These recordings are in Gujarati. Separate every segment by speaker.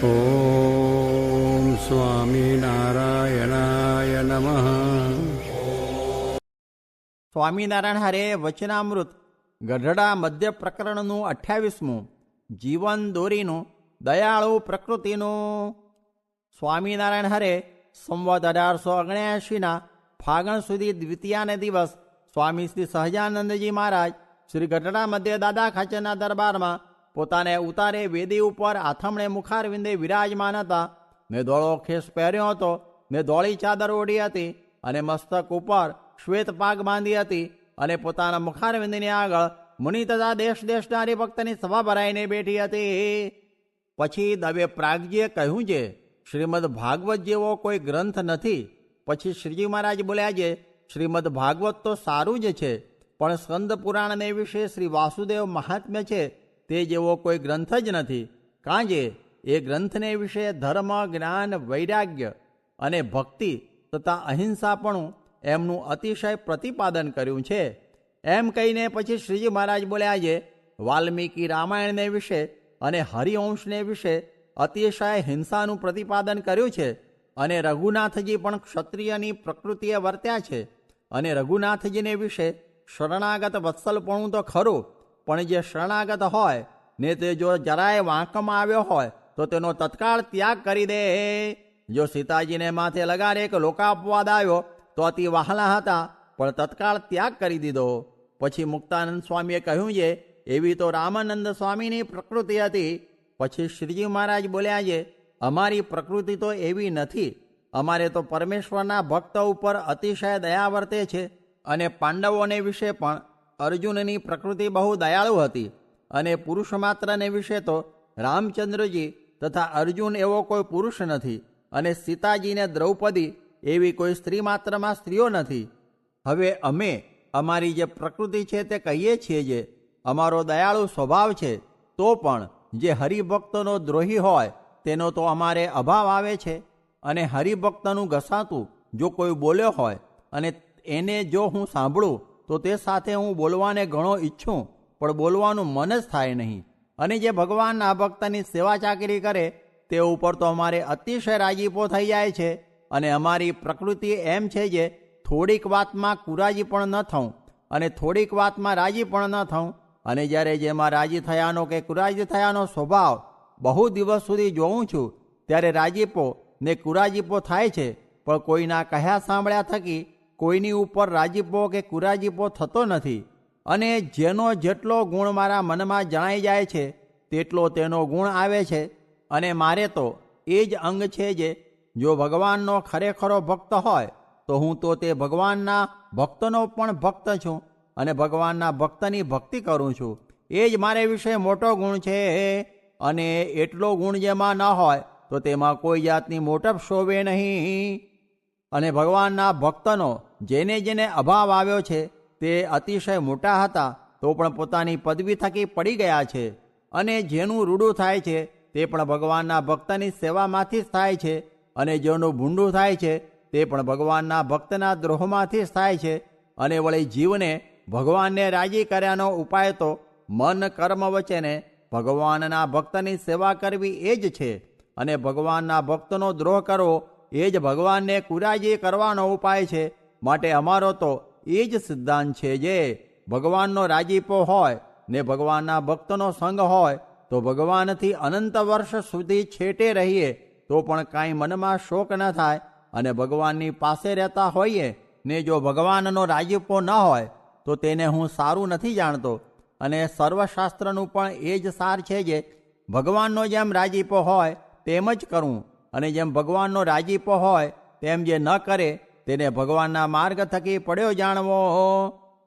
Speaker 1: ઓમ સ્વામિનારાયણાય નમઃ.
Speaker 2: સ્વામિનારાયણ હરે વચનામૃત ગઢડા મધ્ય પ્રકરણનું 28મું જીવન દોરીનું દયાળુ પ્રકૃતિનું. સ્વામિનારાયણ હરે સંવત 1879 ફાગણ સુધી દ્વિતીયાને દિવસ સ્વામી શ્રી સહજાનંદજી મહારાજ શ્રી ગઢડા મધ્ય દાદા ખાચરના દરબારમાં પોતાને ઉતારે વેદી ઉપર આથમણે મુખારવિંદે વિરાજમાન હતા ને ધોળો ખેસ પહેર્યો હતો ને ધોળી ચાદર ઓઢી હતી અને મસ્તક ઉપર શ્વેત પાગ બાંધી હતી અને પોતાના મુખારવિંદની આગળ મુનિ તથા દેશ દેશના હરિભક્તની સભા ભરાઈને બેઠી હતી. પછી દવે પ્રાગજીએ કહ્યું છે, શ્રીમદ ભાગવત જેવો કોઈ ગ્રંથ નથી. પછી શ્રીજી મહારાજ બોલ્યા છે, શ્રીમદ ભાગવત તો સારું જ છે, પણ સ્કંદ પુરાણને વિશે શ્રી વાસુદેવ મહાત્મ્ય છે તે જેવો કોઈ ગ્રંથ જ નથી. કાંજે એ ગ્રંથને વિશે ધર્મ, જ્ઞાન, વૈરાગ્ય અને ભક્તિ તથા અહિંસાપણું એમનું અતિશય પ્રતિપાદન કર્યું છે. એમ કહીને પછી શ્રીજી મહારાજ બોલ્યા છે, વાલ્મીકી રામાયણને વિશે અને હરિવંશને વિશે અતિશય હિંસાનું પ્રતિપાદન કર્યું છે. અને રઘુનાથજી પણ ક્ષત્રિયની પ્રકૃતિએ વર્ત્યા છે. અને રઘુનાથજીને વિશે શરણાગત વત્સલપણું તો ખરું, પણ જે શરણાગત હોય ને તે જો જરાય વાંકમાં આવ્યો હોય તો તેનો તત્કાળ ત્યાગ કરી દે. જો સીતાજીને માથે લગાડે એક લોકાપવાદ આવ્યો તો અતિ વહાલા હતા, પણ તત્કાળ ત્યાગ કરી દીધો. પછી મુક્તાનંદ સ્વામીએ કહ્યું છે, એવી તો રામાનંદ સ્વામીની પ્રકૃતિ હતી. પછી શ્રીજી મહારાજ બોલ્યા છે, અમારી પ્રકૃતિ તો એવી નથી. અમારે તો પરમેશ્વરના ભક્ત ઉપર અતિશય દયા વર્તે છે. અને પાંડવોને વિશે પણ અર્જુનની પ્રકૃતિ બહુ દયાળુ હતી. અને પુરુષ માત્રને વિશે તો રામચંદ્રજી તથા અર્જુન એવો કોઈ પુરુષ નથી. અને સીતાજીને દ્રૌપદી એવી કોઈ સ્ત્રી માત્રમાં સ્ત્રીઓ નથી. હવે અમે અમારી જે પ્રકૃતિ છે તે કહીએ છીએ જે અમારો દયાળુ સ્વભાવ છે, તો પણ જે હરિભક્તનો દ્રોહી હોય તેનો તો અમારે અભાવ આવે છે. અને હરિભક્તનું ઘસાતું જો કોઈ બોલ્યો હોય અને એને જો હું સાંભળું તો તે સાથે હું બોલવાને ઘણો ઈચ્છું, પણ બોલવાનું મન જ થાય નહીં. અને જે ભગવાનના ભક્તની સેવા ચાકરી કરે તે ઉપર તો અમારે અતિશય રાજીપો થઈ જાય છે. અને અમારી પ્રકૃતિ એમ છે જે થોડીક વાતમાં કુરાજી પણ ન થવું અને થોડીક વાતમાં રાજી પણ ન થવું. અને જ્યારે જેમાં રાજી થયાનો કે કુરાજી થયાનો સ્વભાવ બહુ દિવસ સુધી જોઉં છું, ત્યારે રાજીપો ને કુરાજીપો થાય છે, પણ કોઈના કહ્યા સાંભળ્યા થકી કોઈની ઉપર રાજીપો કે કુરાજીપો થતો નથી. અને જેનો જેટલો ગુણ મારા મનમાં જણાઈ જાય છે તેટલો તેનો ગુણ આવે છે. અને મારે તો એ જ અંગ છે જે જો ભગવાનનો ખરેખરો ભક્ત હોય તો હું તો તે ભગવાનના ભક્તનો પણ ભક્ત છું અને ભગવાનના ભક્તની ભક્તિ કરું છું. એ જ મારે વિશે મોટો ગુણ છે. અને એટલો ગુણ જેમાં ન હોય તો તેમાં કોઈ જાતની મોટપ શોભે નહીં. અને ભગવાનના ભક્તનો જેને જેને અભાવ આવ્યો છે તે અતિશય મોટા હતા તો પણ પોતાની પદવી થકી પડી ગયા છે. અને જેનું રૂડું થાય છે તે પણ ભગવાનના ભક્તની સેવામાંથી જ થાય છે. અને જેનું ભૂંડું થાય છે તે પણ ભગવાનના ભક્તના દ્રોહમાંથી જ થાય છે. અને વળી જીવને ભગવાનને રાજી કર્યાનો ઉપાય તો મન, કર્મ, વચને ભગવાનના ભક્તની સેવા કરવી એ જ છે. અને ભગવાનના ભક્તનો દ્રોહ કરવો એ જ ભગવાનને કુરાજી કરવાનો ઉપાય છે. માટે અમારો તો એ જ સિદ્ધાંત છે જે ભગવાનનો રાજીપો હોય ને ભગવાનના ભક્તનો સંગ હોય તો ભગવાનથી અનંત વર્ષ સુધી છેટે રહીએ તો પણ કાંઈ મનમાં શોક ન થાય. અને ભગવાનની પાસે રહેતા હોઈએ ને જો ભગવાનનો રાજીપો ન હોય તો તેને હું સારું નથી જાણતો. અને સર્વશાસ્ત્રનું પણ એ જ સાર છે જે ભગવાનનો જેમ રાજીપો હોય તેમ જ કરવું. અને જેમ ભગવાનનો રાજીપો હોય તેમ જે ન કરે તેને ભગવાનના માર્ગ થકી પડ્યો જાણવો.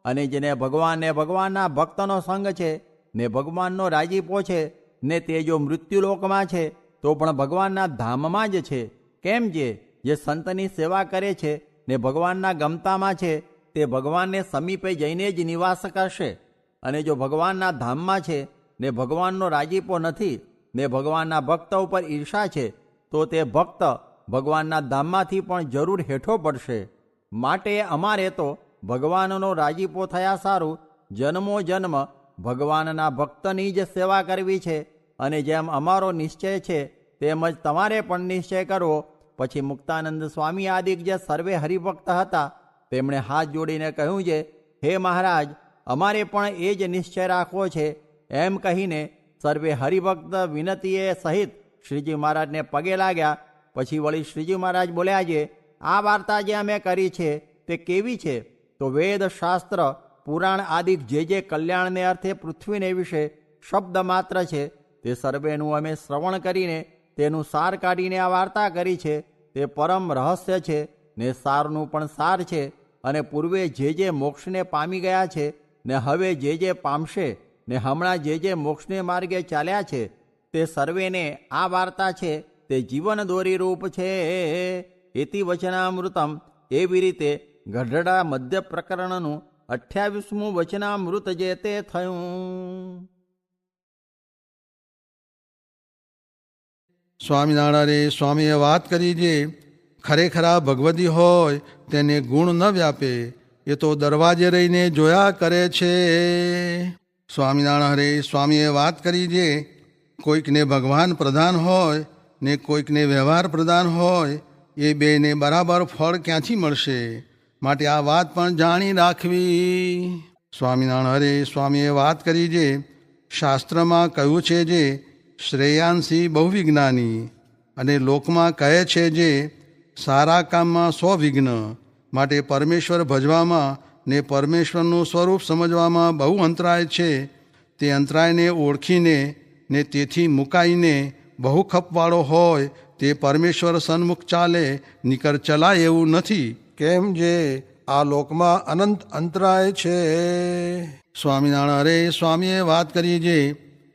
Speaker 2: અને જેને ભગવાનને ભગવાનના ભક્તનો સંગ છે ને ભગવાનનો રાજીપો છે ને તે જો મૃત્યુલોકમાં છે તો પણ ભગવાનના ધામમાં જ છે. કેમ જે સંતની સેવા કરે છે ને ભગવાનના ગમતામાં છે તે ભગવાનને સમીપે જઈને જ નિવાસ કરશે. અને જો ભગવાનના ધામમાં છે ને ભગવાનનો રાજીપો નથી ને ભગવાનના ભક્ત ઉપર ઈર્ષા છે તો તે ભક્ત ભગવાનના ધામમાંથી પણ જરૂર હેઠો પડશે. માટે અમારે તો ભગવાનનો રાજીપો થયા સારું જન્મો જન્મ ભગવાનના ભક્તની જ સેવા કરવી છે. અને જેમ અમારો નિશ્ચય છે તેમજ તમારે પણ નિશ્ચય કરવો. પછી મુક્તાનંદ સ્વામી આદિક જે સર્વે હરિભક્ત હતા તેમણે હાથ જોડીને કહ્યું છે, હે મહારાજ, અમારે પણ એ જ નિશ્ચય રાખવો છે. એમ કહીને સર્વે હરિભક્ત વિનતીએ સહિત શ્રીજી મહારાજને પગે લાગ્યા. પછી વળી શ્રીજી મહારાજ બોલ્યા છે, આ વાર્તા જે અમે કરી છે તે કેવી છે? તો વેદ શાસ્ત્ર પુરાણ આદિક જે કલ્યાણને અર્થે પૃથ્વીને વિશે શબ્દ માત્ર છે તે સર્વેનું અમે શ્રવણ કરીને તેનું સાર કાઢીને આ વાર્તા કરી છે. તે પરમ રહસ્ય છે ને સારનું પણ સાર છે. અને પૂર્વે જે મોક્ષને પામી ગયા છે ને હવે જે પામશે ને હમણાં જે મોક્ષને માર્ગે ચાલ્યા છે તે સર્વેને આ વાર્તા છે તે જીવન દોરી રૂપ છે. એતિ વચનામૃતમ. એવી રીતે ગઢડા મધ્ય પ્રકરણનું 28મું વચનામૃત જે તે થયું.
Speaker 1: સ્વામિનારાયણે સ્વામીએ વાત કરી જે ખરેખરા ભગવદી હોય તેને ગુણ ન વ્યાપે, એ તો દરવાજે રહીને જોયા કરે છે. સ્વામિનારાયણે સ્વામીએ વાત કરી જે કોઈકને ભગવાન પ્રધાન હોય ને કોઈકને વ્યવહાર પ્રધાન હોય, એ બેને બરાબર ફળ ક્યાંથી મળશે? માટે આ વાત પણ જાણી રાખવી. સ્વામિનારાયણે સ્વામીએ વાત કરી જે શાસ્ત્રમાં કહ્યું છે જે શ્રેયાંસી બહુવિજ્ઞાની, અને લોકમાં કહે છે જે સારા કામમાં 100 વિઘ્ન. માટે પરમેશ્વર ભજવામાં ને પરમેશ્વરનું સ્વરૂપ સમજવામાં બહુ અંતરાય છે. તે અંતરાયને ઓળખીને ને તેથી મુકાઈને બહુ ખપવાળો હોય તે પરમેશ્વર સન્મુખ ચાલે, નિકર ચલાય એવું નથી. કેમ જે આ લોકમાં અનંત અંતરાય છે. સ્વામિનારાયણે સ્વામીએ વાત કરી જે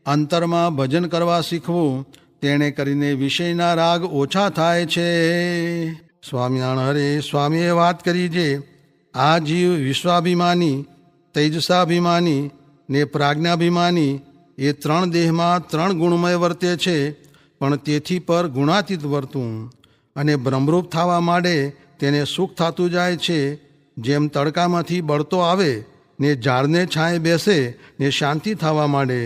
Speaker 1: અંતરમાં ભજન કરવા શીખવું, તેણે કરીને વિષયના રાગ ઓછા થાય છે. સ્વામિનારાયણે સ્વામીએ વાત કરી જે આ જીવ વિશ્વાભિમાની, તૈજસાભિમાની ને પ્રાજ્ઞાભિમાની એ 3 દેહમાં 3 ગુણમય વર્તે છે, પણ તેથી પર ગુણાતીત વર્તું. અને બ્રહ્મરૂપ થવા માંડે તેને સુખ થતું જાય છે. જેમ તડકામાંથી બળતો આવે ને ઝાડને છાંય બેસે ને શાંતિ થવા માંડે,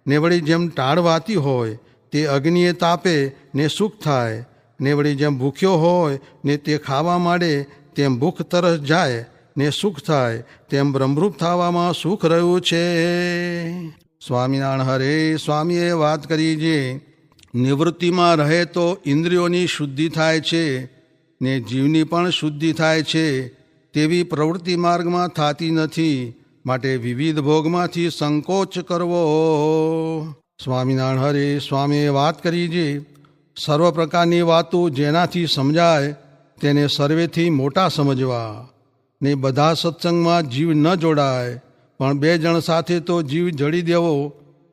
Speaker 1: ને વળી જેમ ટાળ વાતી હોય તે અગ્નિએ તાપે ને સુખ થાય, ને વળી જેમ ભૂખ્યો હોય ને તે ખાવા માંડે તેમ ભૂખ તરસ જાય ને સુખ થાય, તેમ બ્રહ્મરૂપ થવામાં સુખ રહ્યું છે. સ્વામિનારાયણ હરે સ્વામીએ વાત કરી જે નિવૃત્તિમાં રહે તો ઇન્દ્રિયોની શુદ્ધિ થાય છે ને જીવની પણ શુદ્ધિ થાય છે. તેવી પ્રવૃત્તિ માર્ગમાં થતી નથી. માટે વિવિધ ભોગમાંથી સંકોચ કરવો. સ્વામિનારાયણ હરે સ્વામીએ વાત કરી જે સર્વ પ્રકારની વાતો જેનાથી સમજાય તેને સર્વેથી મોટા સમજવા. ને બધા સત્સંગમાં જીવ ન જોડાય, પણ 2 જણ સાથે તો જીવ જડી દેવો.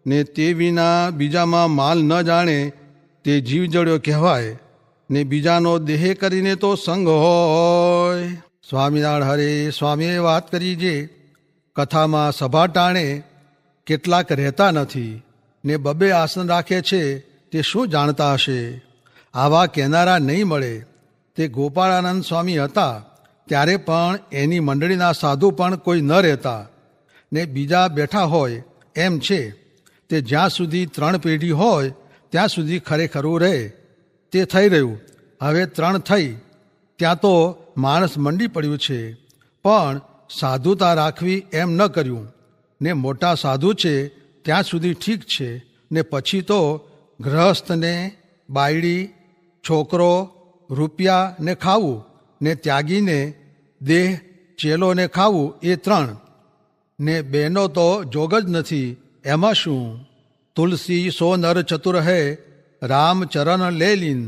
Speaker 1: ને તે વિના બીજામાં માલ ન જાણે તે જીવ જડ્યો કહેવાય. ને બીજાનો દેહ કરીને તો સંગ હોય. સ્વામિનારાયણ હરે સ્વામીએ વાત કરી જે કથામાં સભા ટાણે કેટલાક રહેતા નથી ને 2 આસન રાખે છે, તે શું જાણતા હશે? આવા કહેનારા નહીં મળે. તે ગોપાળાનંદ સ્વામી હતા ત્યારે પણ એની મંડળીના સાધુ પણ કોઈ ન રહેતા ને બીજા બેઠા હોય એમ છે. તે જ્યાં સુધી 3 પેઢી હોય ત્યાં સુધી ખરેખરું રહે. તે થઈ રહ્યું. હવે 3 થઈ ત્યાં તો માણસ મંડી પડ્યું છે, પણ સાધુતા રાખવી એમ ન કર્યું. ને મોટા સાધુ છે ત્યાં સુધી ઠીક છે, ને પછી તો ગ્રહસ્થને બાયડી, છોકરો, રૂપિયા ને ખાવું, ને ત્યાગીને દેહ, ચેલોને ખાવું, એ 3. ને બેનો તો જોગ જ નથી. એમાં શું? તુલસી સો નર ચતુર હૈ, રામ ચરણ લે લીન,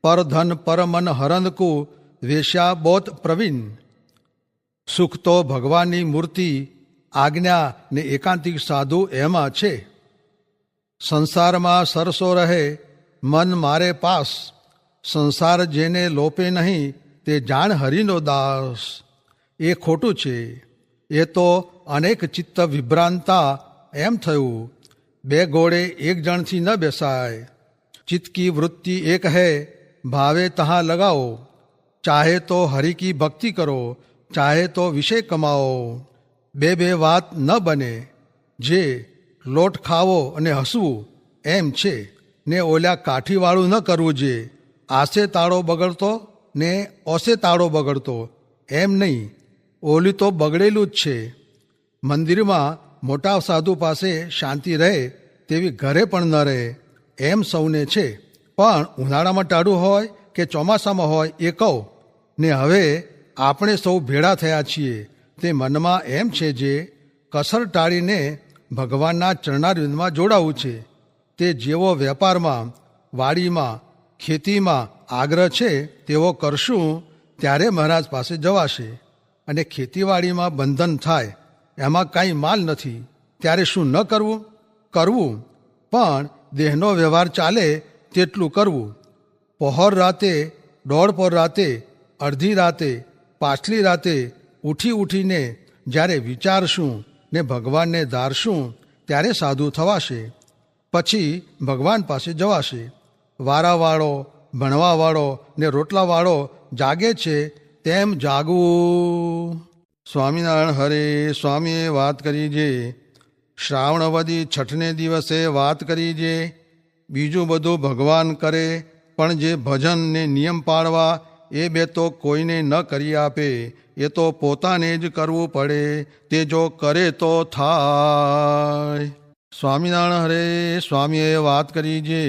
Speaker 1: પર ધન પર મન હરંદકુ, વેશ્યા બોત પ્રવીણ. સુખ તો ભગવાનની મૂર્તિ, આજ્ઞા ને એકાંતિક સાધુ એમાં છે. સંસારમાં સરસો રહે, મન મારે પાસ, સંસાર જેને લોપે નહીં તે જાણ હરિનો દાસ. એ ખોટું છે. એ તો અનેક ચિત્ત વિભ્રાંતા એમ થયું. 2 ઘોડે 1 જણથી ન બેસાય. ચિત્ત કી વૃત્તિ એક હૈ, ભાવે તહાં લગાઓ. ચાહે તો હરિ કી ભક્તિ કરો, ચાહે તો વિષય કમાઓ. 2 વાત ન બને. જે લોટ ખાવો અને હસવું એમ છે. ને ઓલા કાઠીવાળું ન કરવું જોઈએ. આસે તાળો બગડતો ને ઓસે તાળો બગડતો એમ નહીં, ઓલી તો બગડેલું જ છે. મંદિરમાં મોટા સાધુ પાસે શાંતિ રહે તેવી ઘરે પણ ન રહે એમ સૌને છે. પણ ઉનાળામાં ટાઢું હોય કે ચોમાસામાં હોય એ કહો ને હવે આપણે સૌ ભેળા થયા છીએ તે મનમાં એમ છે જે કસર ટાળીને ભગવાનના ચરણારવિંદમાં જોડાવું છે. તે જેવો વેપારમાં, વાડીમાં, ખેતીમાં આગ્રહ છે તેવો કરશું ત્યારે મહારાજ પાસે જવાશે. અને ખેતીવાડીમાં બંધન થાય, એમાં કાંઈ માલ નથી, ત્યારે શું ન કરવું? કરવું, પણ દેહનો વ્યવહાર ચાલે તેટલું કરવું. પહોર રાતે, દોઢ પર રાતે, અડધી રાતે, પાછલી રાતે ઉઠીને જ્યારે વિચારશું ને ભગવાનને ધારશું ત્યારે સાધુ થવાશે. પછી ભગવાન પાસે જવાશે. વારાવાળો, ભણવાવાળો ને રોટલાવાળો જાગે છે તેમ જાગવું. સ્વામિનારાયણ હરે. સ્વામીએ વાત કરી જે શ્રાવણવદી છઠને દિવસે વાત કરી જે બીજું બધું ભગવાન કરે, પણ જે ભજન ને નિયમ પાળવા એ બે તો કોઈને ન કરી આપે. એ તો પોતાને જ કરવું પડે, તે જો કરે તો થાય. સ્વામિનારાયણ હરે. સ્વામીએ વાત કરી જે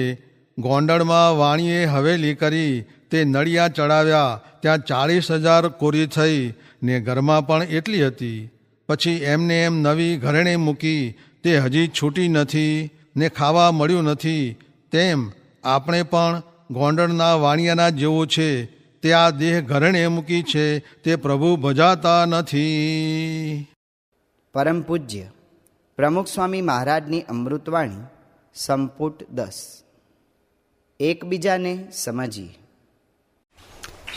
Speaker 1: ગોંડલમાં વાણીએ હવેલી કરી, તે નળિયા ચડાવ્યા ત્યાં 40,000 કોરી થઈ ને ઘરમાં પણ એટલી હતી. પછી એમને એમ નવી ઘરેણે મૂકી, તે હજી છૂટી નથી ને ખાવા મળ્યું નથી. તેમ આપણે પણ ગોંડલના વાણિયાના જેવું છે. તે આ દેહ ઘરેણે મૂકી છે, તે પ્રભુ ભજાતા નથી.
Speaker 3: પરમ પૂજ્ય પ્રમુખ સ્વામી મહારાજની અમૃતવાણી સંપુટ 10. એકબીજાને સમજીએ.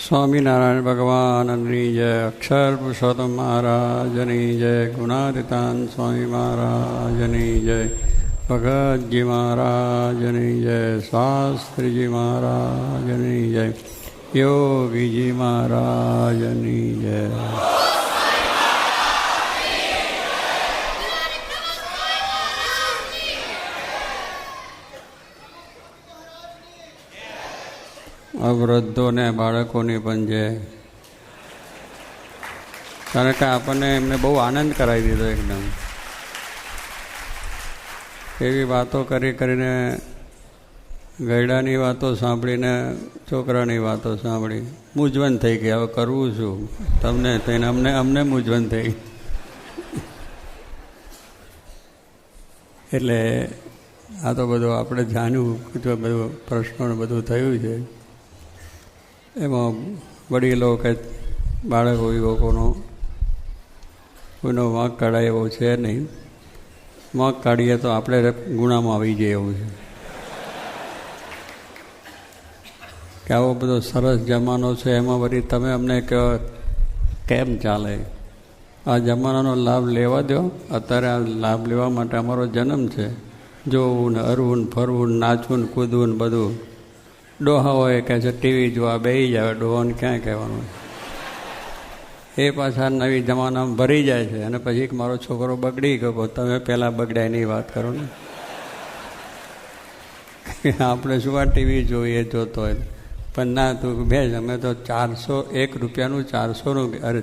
Speaker 4: સ્વામિનારાયણ ભગવાનની જય. અક્ષર પુરુષોત્તમ મહારાજની જય. ગુણાતીતાન સ્વામી મહારાજની જય. ભગતજી મહારાજની જય. શાસ્ત્રીજી મહારાજની જય. યોગીજી મહારાજની જય. આ વૃદ્ધોને બાળકોની પણ જય. કારણ કે આપણને એમને બહુ આનંદ કરાવી દીધો. એકદમ એવી વાતો કરીને, ગયડાની વાતો સાંભળીને, છોકરાની વાતો સાંભળી મૂંઝવણ થઈ ગઈ. હવે કરવું શું? તમને થઈને અમને મૂંઝવણ થઈ. એટલે આ તો બધું આપણે જાણ્યું, બધું પ્રશ્નો બધું થયું છે. એમાં વડીલો કે બાળકો યુવકોનો કોઈનો વાંક કાઢાય એવો છે નહીં. વાંક કાઢીએ તો આપણે ગુનામાં આવી જઈએ એવું છે. કે આવો બધો સરસ જમાનો છે, એમાં વળી તમે અમને કહો કેમ ચાલે? આ જમાનાનો લાભ લેવા દો. અત્યારે આ લાભ લેવા માટે અમારો જન્મ છે. જોવું ને હરવું ને ફરવું ને નાચવું ને કૂદવું ને બધું. ડોહા હોય કહે છે ટીવી જોવા બેસી જાય. ડોહાને ક્યાં કહેવાનું? એ પાછા નવી જમાનામાં ભરી જાય છે. અને પછી મારો છોકરો બગડી ગયો. તમે પહેલાં બગડાય નહીં વાત કરો ને. આપણે શું આ ટીવી જોઈએ જોતો હોય? પણ ના, તું બેસ. અમે તો 1 રૂપિયાનું 400નું, અરે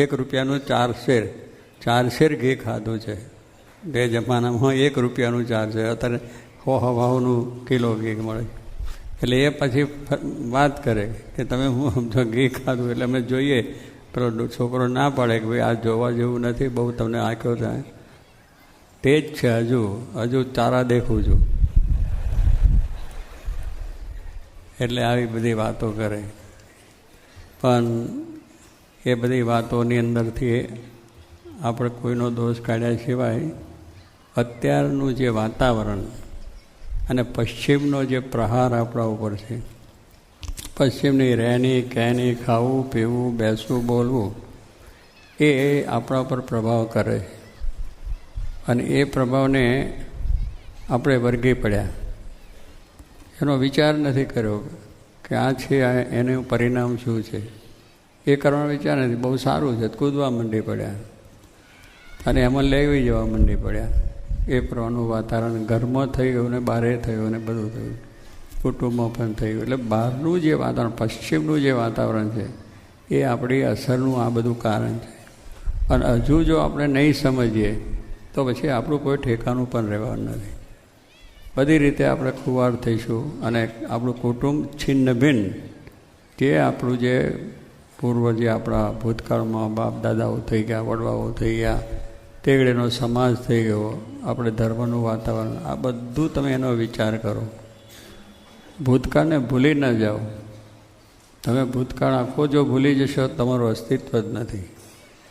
Speaker 4: 1 રૂપિયાનું 4 શેર 4 શેર ઘી ખાધું છે. બે જમાનામાં 1 રૂપિયાનું 4 શેર. અત્યારે 100 કિલો ઘી મળે. એટલે એ પછી વાત કરે કે તમે હું સમજો ઘી ખાધું. એટલે અમે જોઈએ. પેલો છોકરો ના પાડે કે ભાઈ આ જોવા જેવું નથી, બહુ તમને આંખ્યો થાય. તે જ છે. હજુ ચારા દેખું છું. એટલે આવી બધી વાતો કરે. પણ એ બધી વાતોની અંદરથી આપણે કોઈનો દોષ કાઢ્યા સિવાય અત્યારનું જે વાતાવરણ અને પશ્ચિમનો જે પ્રહાર આપણા ઉપર છે, પશ્ચિમની રહેણી કહેણી, ખાવું પીવું, બેસવું બોલવું, એ આપણા ઉપર પ્રભાવ કરે. અને એ પ્રભાવને આપણે વળગી પડ્યા. એનો વિચાર નથી કર્યો કે આ છે, એનું પરિણામ શું છે. એ કરવાનો વિચાર નથી. બહુ સારું છે, કૂદવા માંડી પડ્યા અને એમાં લેવી જવા માંડી પડ્યા. એ પ્રમાણનું વાતાવરણ ઘરમાં થઈ ગયું ને બહારે થયું ને બધું થયું, કુટુંબમાં પણ થઈ ગયું. એટલે બહારનું જે વાતાવરણ, પશ્ચિમનું જે વાતાવરણ છે એ આપણી અસરનું આ બધું કારણ છે. અને હજુ જો આપણે નહીં સમજીએ તો પછી આપણું કોઈ ઠેકાણું પણ રહેવાનું નથી. બધી રીતે આપણે ખુવાર થઈશું અને આપણું કુટુંબ છિન્ન ભિન્ન, જે આપણું જે પૂર્વ જે આપણા ભૂતકાળમાં બાપ દાદાઓ થઈ ગયા, વડવાઓ થઈ ગયા, તેગડેનો સમાજ થઈ ગયો, આપણે ધર્મનું વાતાવરણ, આ બધું તમે એનો વિચાર કરો. ભૂતકાળને ભૂલી ન જાઓ. તમે ભૂતકાળ આખો જો ભૂલી જશો તમારું અસ્તિત્વ જ નથી.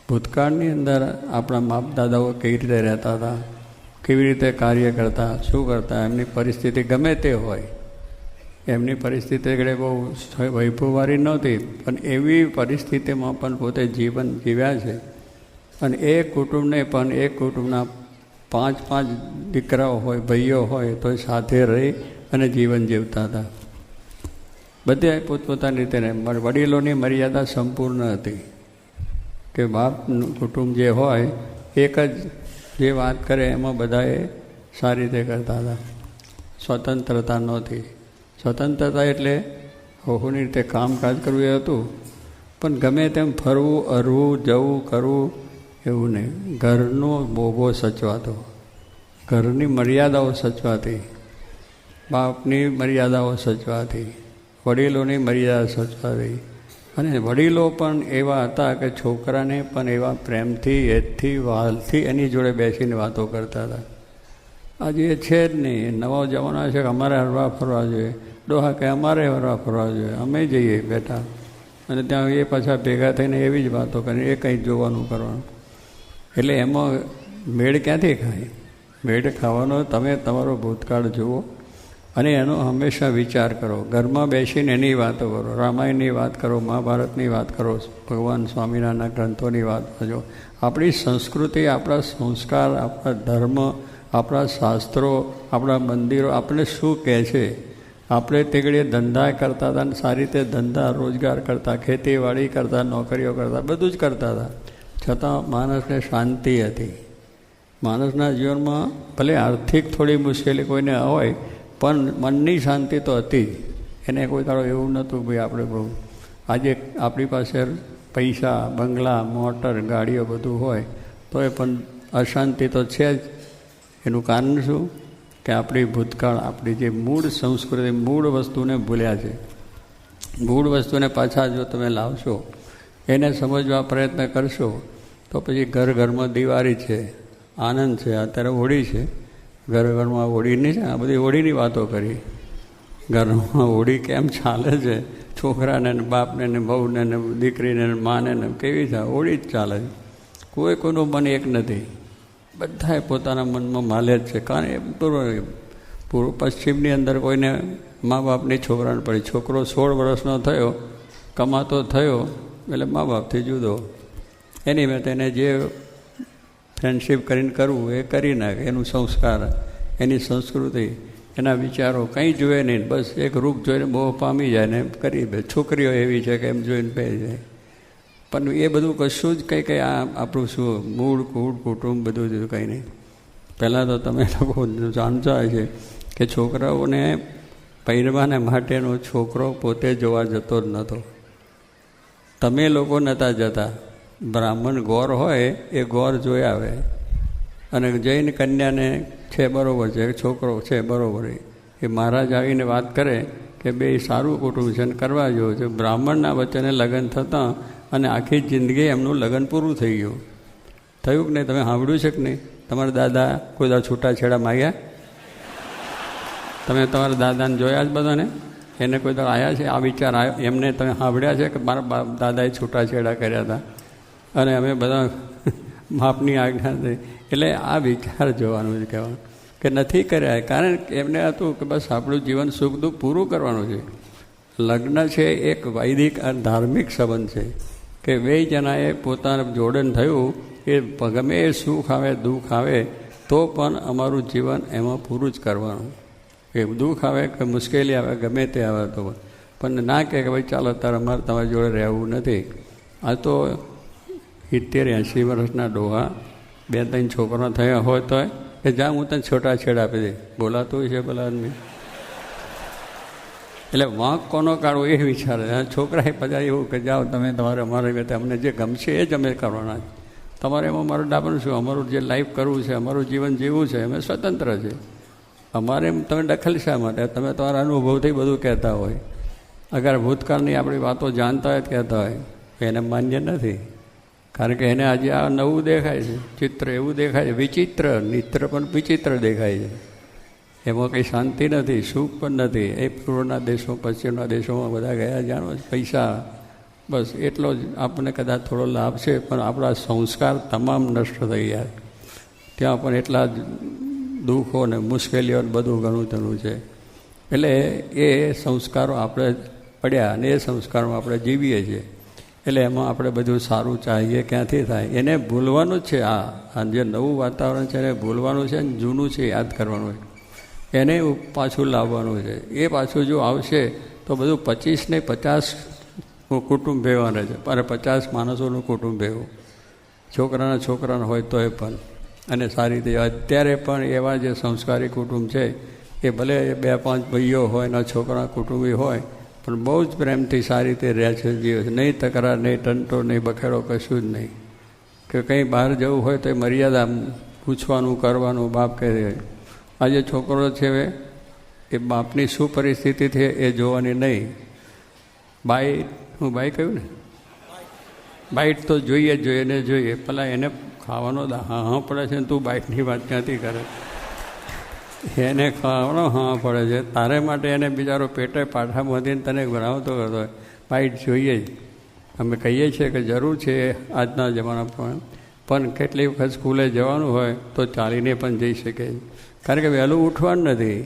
Speaker 4: ભૂતકાળની અંદર આપણા બાપ દાદાઓ કેવી રીતે રહેતા હતા, કેવી રીતે કાર્ય કરતા, શું કરતા, એમની પરિસ્થિતિ ગમે તે હોય, એમની પરિસ્થિતિ આગળ બહુ વૈભવવાળી નહોતી, પણ એવી પરિસ્થિતિમાં પણ પોતે જીવન જીવ્યા છે. અને એક કુટુંબને પણ એક કુટુંબના 5 દીકરાઓ હોય, ભાઈઓ હોય, તો સાથે રહી અને જીવન જીવતા હતા. બધે પોતપોતાની રીતે વડીલોની મર્યાદા સંપૂર્ણ હતી કે બાપનું કુટુંબ જે હોય એક જ જે વાત કરે એમાં બધાએ સારી રીતે કરતા હતા. સ્વતંત્રતા નહોતી. સ્વતંત્રતા એટલે હોની રીતે કામકાજ કરવું એ હતું, પણ ગમે તેમ ફરવું, હરવું, જવું, કરવું એવું નહીં. ઘરનો બોગો સચવાતો, ઘરની મર્યાદાઓ સચવાતી, બાપની મર્યાદાઓ સચવાતી, વડીલોની મર્યાદા સચવાતી. અને વડીલો પણ એવા હતા કે છોકરાને પણ એવા પ્રેમથી, હેતથી, વહાલથી એની જોડે બેસીને વાતો કરતા હતા. આજે એ છે જ નહીં. નવો જમાનો છે કે અમારે હરવા ફરવા જોઈએ, ડોહા કે અમારે હરવા ફરવા જોઈએ, અમે જઈએ બેઠા, અને ત્યાં એ પાછા ભેગા થઈને એવી જ વાતો કરીને એ કંઈ જોવાનું કરવાનું. એટલે એમાં મેળ ક્યાંથી ખાય? મેળ ખાવાનો તમે તમારો ભૂતકાળ જુઓ અને એનો હંમેશા વિચાર કરો. ઘરમાં બેસીને એની વાતો કરો, રામાયણની વાત કરો, મહાભારતની વાત કરો, ભગવાન સ્વામિનારાયણના ગ્રંથોની વાત કરો. આપણી સંસ્કૃતિ, આપણા સંસ્કાર, આપણા ધર્મ, આપણા શાસ્ત્રો, આપણા મંદિરો આપણે શું કહે છે? આપણે તે ઘડીએ ધંધા કરતા હતા અને સારી રીતે ધંધા રોજગાર કરતા, ખેતીવાડી કરતા, નોકરીઓ કરતા, બધું જ કરતા હતા. છતાં માણસને શાંતિ હતી. માણસના જીવનમાં ભલે આર્થિક થોડી મુશ્કેલી કોઈને હોય, પણ મનની શાંતિ તો હતી જ. એને કોઈ દાડો એવું નહોતું ભાઈ આપણે બહુ આજે આપણી પાસે પૈસા, બંગલા, મોટર, ગાડીઓ બધું હોય તો એ પણ અશાંતિ તો છે જ. એનું કારણ શું? કે આપણી ભૂતકાળ, આપણી જે મૂળ સંસ્કૃતિ, મૂળ વસ્તુને ભૂલ્યા છે. મૂળ વસ્તુને પાછા જો તમે લાવશો, એને સમજવા પ્રયત્ન કરશો, તો પછી ઘર ઘરમાં દિવાળી છે, આનંદ છે. અત્યારે હોળી છે, ઘર ઘરમાં હોળીની છે. આ બધી હોળીની વાતો કરી. ઘરમાં હોળી કેમ ચાલે છે? છોકરાને ને બાપને ને બહુને ને દીકરીને ને માને ને કેવી છે હોળી જ ચાલે છે. કોઈ કોઈનું મન એક નથી. બધાએ પોતાના મનમાં માલે જ છે. કારણ એ પૂર્વ પશ્ચિમની અંદર કોઈને મા બાપની છોકરાને પડી. છોકરો 16 વર્ષનો થયો, કમાતો થયો, એટલે મા બાપથી જુદો. એની મેં તેને જે ફ્રેન્ડશીપ કરીને કરવું એ કરી નાખે. એનું સંસ્કાર, એની સંસ્કૃતિ, એના વિચારો કંઈ જુએ નહીં. બસ એક રૂપ જોઈને બહુ પામી જાય ને એમ કરી દે. છોકરીઓ એવી છે કે એમ જોઈને પે જાય. પણ એ બધું કશું જ કંઈ આપણું શું મૂળ કુટુંબ બધું જ કંઈ નહીં. પહેલાં તો તમે લોકો જાણતા છે કે છોકરાઓને પહેરવાને માટેનો છોકરો પોતે જોવા જતો જ નહોતો. તમે લોકો નહોતા જતા. બ્રાહ્મણ ગોર હોય એ ગોર જોઈ આવે અને જઈને કન્યાને છે બરાબર છે, છોકરો છે બરાબર, એ મહારાજ આવીને વાત કરે કે બે સારું કુટુંબ છે ને કરવા જેવું છે. બ્રાહ્મણના વચ્ચેને લગ્ન થતાં અને આખી જિંદગી એમનું લગ્ન પૂરું થઈ ગયું. થયું કે નહીં? તમે સાંભળ્યું છે કે નહીં? તમારા દાદા કોઈ દાદા છૂટાછેડા માગ્યા? તમે તમારા દાદાને જોયા જ બધાને? એને કોઈ દાદા આવ્યા છે? આ વિચાર આવ્યો એમને? તમે સાંભળ્યા છે કે મારા દાદાએ છૂટાછેડા કર્યા હતા અને અમે બધા માપની આજ્ઞા થઈ? એટલે આ વિચાર જોવાનું છે કહેવાનું કે નથી કર્યા. કારણ કે એમને હતું કે બસ આપણું જીવન સુખ દુઃખ પૂરું કરવાનું છે. લગ્ન છે એક વૈદિક અને ધાર્મિક સંબંધ છે કે બે જણાએ પોતાના જોડન થયું એ ગમે એ સુખ આવે દુઃખ આવે તો પણ અમારું જીવન એમાં પૂરું જ કરવાનું. એ દુઃખ આવે કે મુશ્કેલી આવે ગમે તે આવે તો પણ ના કે ભાઈ ચાલો અત્યારે અમારે તમારી જોડે રહેવું નથી. આ તો 70-80 વર્ષના ડોહા 2-3 છોકરા થયા હોય તો કે જા હું તને છોટા છેડ આપી દે. બોલાતું છે પેલા આદમી. એટલે વાંક કોનો કાઢવો એ વિચારે. છોકરાએ બધા એવું કે જાઓ તમે તમારે અમારી રીતે અમને જે ગમશે એ જ અમે કરવાના છે. તમારે એમાં અમારું ડાબનું શું, અમારું જે લાઈફ કરવું છે, અમારું જીવન જીવવું છે, અમે સ્વતંત્ર છે. અમારે એમ તમે દખલ શા માટે? તમે તમારા અનુભવથી બધું કહેતા હોય. અગર ભૂતકાળની આપણી વાતો જાણતા હોય કહેતા હોય એને માન્ય નથી. કારણ કે એને આજે આ નવું દેખાય છે, ચિત્ર એવું દેખાય છે, વિચિત્ર, નિત્ર પણ વિચિત્ર દેખાય છે. એમાં કંઈ શાંતિ નથી, સુખ પણ નથી. એ પૂર્વના દેશો પશ્ચિમના દેશોમાં બધા ગયા જાણો પૈસા, બસ એટલો જ આપણને કદાચ થોડો લાભ છે, પણ આપણા સંસ્કાર તમામ નષ્ટ થઈ ગયા. ત્યાં પણ એટલા જ દુઃખો ને મુશ્કેલીઓ બધું ઘણું તેનું છે. એટલે એ સંસ્કારો આપણે પડ્યા અને એ સંસ્કારમાં આપણે જીવીએ છીએ. એટલે એમાં આપણે બધું સારું ચાહીએ ક્યાંથી થાય? એને ભૂલવાનું જ છે. આ જે નવું વાતાવરણ છે એને ભૂલવાનું છે, ને જૂનું છે યાદ કરવાનું છે. એને પાછું લાવવાનું છે. એ પાછું જો આવશે તો બધું 25 ને 50 કુટુંબ ભેગવાના છે. અને 50 માણસોનું કુટુંબ ભેગું, છોકરાના હોય તોય પણ. અને સારી રીતે અત્યારે પણ એવા જે સંસ્કારી કુટુંબ છે એ ભલે 2-5 ભાઈઓ હોય એના છોકરા કુટુંબી હોય, પણ બહુ જ પ્રેમથી સારી રીતે રહે છે, જીવે છે. નહીં તકરાર, નહીં ટંટો, નહીં બખેડો, કશું જ નહીં. કે કંઈ બહાર જવું હોય તો એ મર્યાદા પૂછવાનું કરવાનું. બાપ કહે આજે છોકરો છે એ બાપની શું પરિસ્થિતિ છે એ જોવાની નહીં. હું બાઈ કહ્યું ને, બાઈટ તો જોઈએ જ જોઈએ ને જોઈએ. પેલા એને ખાવાનો હા પડે છે ને તું બાઈટની વાત ક્યાંથી કરે? એને ખાવાનો હા પડે છે તારે માટે. એને બિચારો પેટે પાઠા બાંધીને તને ભણાવતો કરતો હોય. બાઈટ જોઈએ જ. અમે કહીએ છીએ કે જરૂર છે આજના જમાના પ્રમાણે, પણ કેટલી વખત સ્કૂલે જવાનું હોય તો ચાલીને પણ જઈ શકે. કારણ કે વહેલું ઉઠવાનું નથી,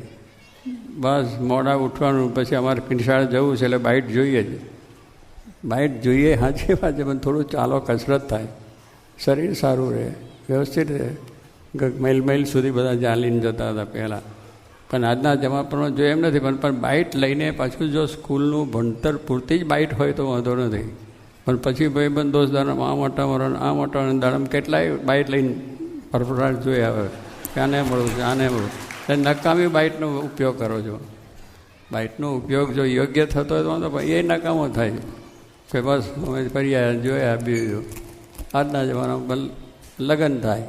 Speaker 4: બસ મોડા ઉઠવાનું. પછી અમારે નિશાળે જવું છે એટલે બાઈટ જોઈએ જ. બાઈટ જોઈએ સાચી વાત છે, પણ થોડું ચાલો, કસરત થાય, શરીર સારું રહે, વ્યવસ્થિત રહે. માઇલ સુધી બધા ચાલીને જતા હતા પહેલાં. પણ આજના જમાના પ્રમાણે જો એમ નથી. પણ બાઈટ લઈને પાછું જો સ્કૂલનું ભણતર પૂરતી જ બાઈટ હોય તો વાંધો નથી. પણ પછી ભાઈબંધ દોસ્તદારમાં આ મોટા મરણ, આ મોટા દાડમ કેટલાય બાઈટ લઈને ફરફરાટ જોઈ આવે કે આને મળું છે, આને મળું. એટલે નકામી બાઈટનો ઉપયોગ કરો છો. બાઈટનો ઉપયોગ જો યોગ્ય થતો હોય તો વાંધો, પણ એ નકામો થાય કે બસ અમે ફર્યા જોયા બીજું. આજના જમાનામાં લગ્ન થાય.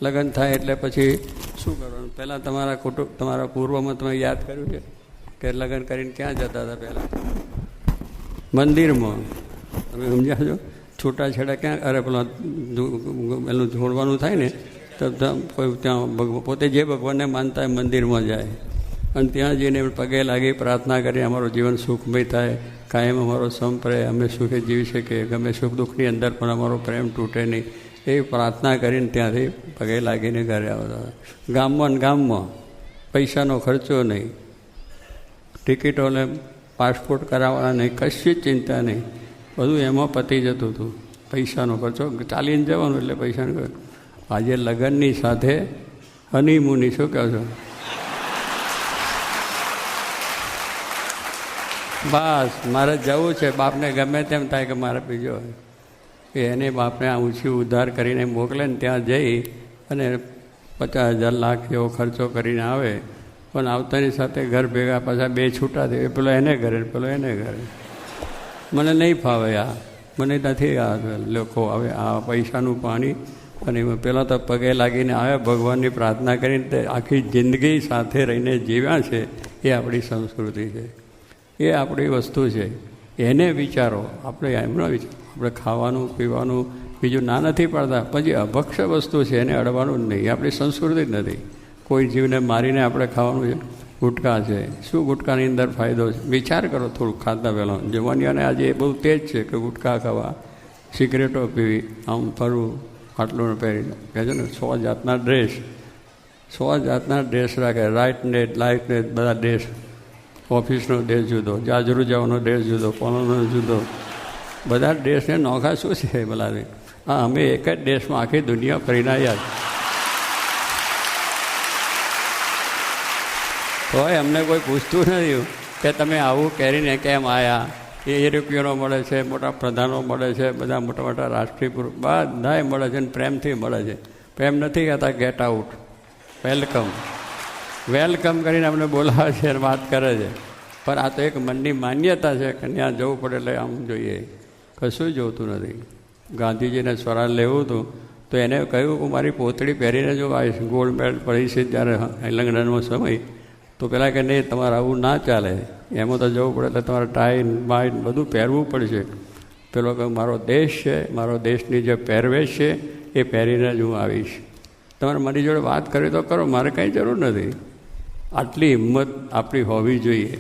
Speaker 4: લગ્ન થાય એટલે પછી શું કરવાનું? પહેલાં તમારા પૂર્વમાં તમે યાદ કર્યું છે કે લગ્ન કરીને ક્યાં જતા હતા? પહેલાં મંદિરમાં. તમે સમજ્યા છો? છૂટાછેડા ક્યાં? અરે પેલા પેલું જોડવાનું થાય ને તો કોઈ ત્યાં પોતે જે ભગવાનને માનતા હોય મંદિરમાં જાય અને ત્યાં જઈને પગે લાગી પ્રાર્થના કરી અમારું જીવન સુખમય થાય, કાયમ અમારો સંપ રહે, અમે સુખે જીવી શકીએ, ગમે સુખ દુઃખની અંદર પણ અમારો પ્રેમ તૂટે નહીં, એ પ્રાર્થના કરીને ત્યાંથી પગે લાગીને ઘરે આવતા. ગામમાં પૈસાનો ખર્ચો નહીં, ટિકિટોને પાસપોર્ટ કરાવવાના નહીં, કશી જ ચિંતા નહીં, બધું એમાં પતી જતું હતું. પૈસાનો ખર્ચો, ચાલીને જવાનું એટલે પૈસાનો ખર્ચો. આજે લગ્નની સાથે હનીમૂની, શું કહો છો? બસ મારે જવું છે, બાપને ગમે તેમ થાય કે મારે બીજો કે એને બાપને આ ઊંચી ઉદ્ધાર કરીને મોકલે ને ત્યાં જઈ અને 50,000 લાખ જેવો ખર્ચો કરીને આવે, પણ આવતાની સાથે ઘર ભેગા પાછા 2 છૂટા દે, પેલો એને ઘરે પેલો એને ઘરે. મને નહીં ફાવે આ, મને નથી આ લોકો હવે આ પૈસાનું પાણી. અને એમાં પહેલાં તો પગે લાગીને આવે, ભગવાનની પ્રાર્થના કરીને તે આખી જિંદગી સાથે રહીને જીવ્યા છે. એ આપણી સંસ્કૃતિ છે, એ આપણી વસ્તુ છે. એને વિચારો, આપણે એમનો વિચારો. આપણે ખાવાનું પીવાનું બીજું ના નથી પાડતા, પછી અભક્ષ્ય વસ્તુ છે એને અડવાનું જ નહીં. એ આપણી સંસ્કૃતિ જ નથી. કોઈ જીવને મારીને આપણે ખાવાનું છે. ગુટકા છે, શું ગુટકાની અંદર ફાયદો છે? વિચાર કરો થોડુંક ખાતા પહેલાં. જવાનીઓને આજે એ બહુ તેજ છે કે ગુટકા ખાવા, સિગરેટો પીવી, આમ ફરવું, આટલું પહેરી કહે છે ને 100 જાતના ડ્રેસ, 100 જાતના ડ્રેસ રાખે. રાઇટ ને લાઇફ ને બધા ડ્રેસ. ઓફિસનો ડ્રેસ જુદો, જાજરૂ જવાનો ડ્રેસ જુદો, કોલોનો જુદો, બધા ડ્રેસને નોખા શું છે બોલાવી? હા, અમે એક જ દેશમાં આખી દુનિયા ફરીને આવ્યા. તોય અમને કોઈ પૂછતું નથી કે તમે આવું કરીને કેમ આવ્યા. એ યુરોપિયનો મળે છે, મોટા પ્રધાનો મળે છે, બધા મોટા મોટા રાષ્ટ્રીય પુરુષ બધાય મળે છે અને પ્રેમથી મળે છે. પ્રેમ નથી કહેતા ગેટ આઉટ, વેલકમ વેલકમ કરીને અમને બોલાવે છે અને વાત કરે છે. પણ આ તો એક મનની માન્યતા છે કે ત્યાં જવું પડે એટલે આમ જોઈએ. કશું જોતું નથી. ગાંધીજીને સ્વરાજ લેવું હતું તો એને કહ્યું કે મારી પોતળી પહેરીને જો આવીશ, ગોલ્ડ મેડલ પડી છે જ્યારે લંડનનો સમય, તો પહેલાં કે નહીં તમારે આવું ના ચાલે, એમાં તો જવું પડે એટલે તમારે ટાઈ બાઈ બધું પહેરવું પડશે. પેલો કહ્યું મારો દેશ છે, મારો દેશની જે પહેરવેશ છે એ પહેરીને જ હું આવીશ. તમારે મારી જોડે વાત કરવી તો કરો, મારે કંઈ જરૂર નથી. આટલી હિંમત આપણી હોવી જોઈએ.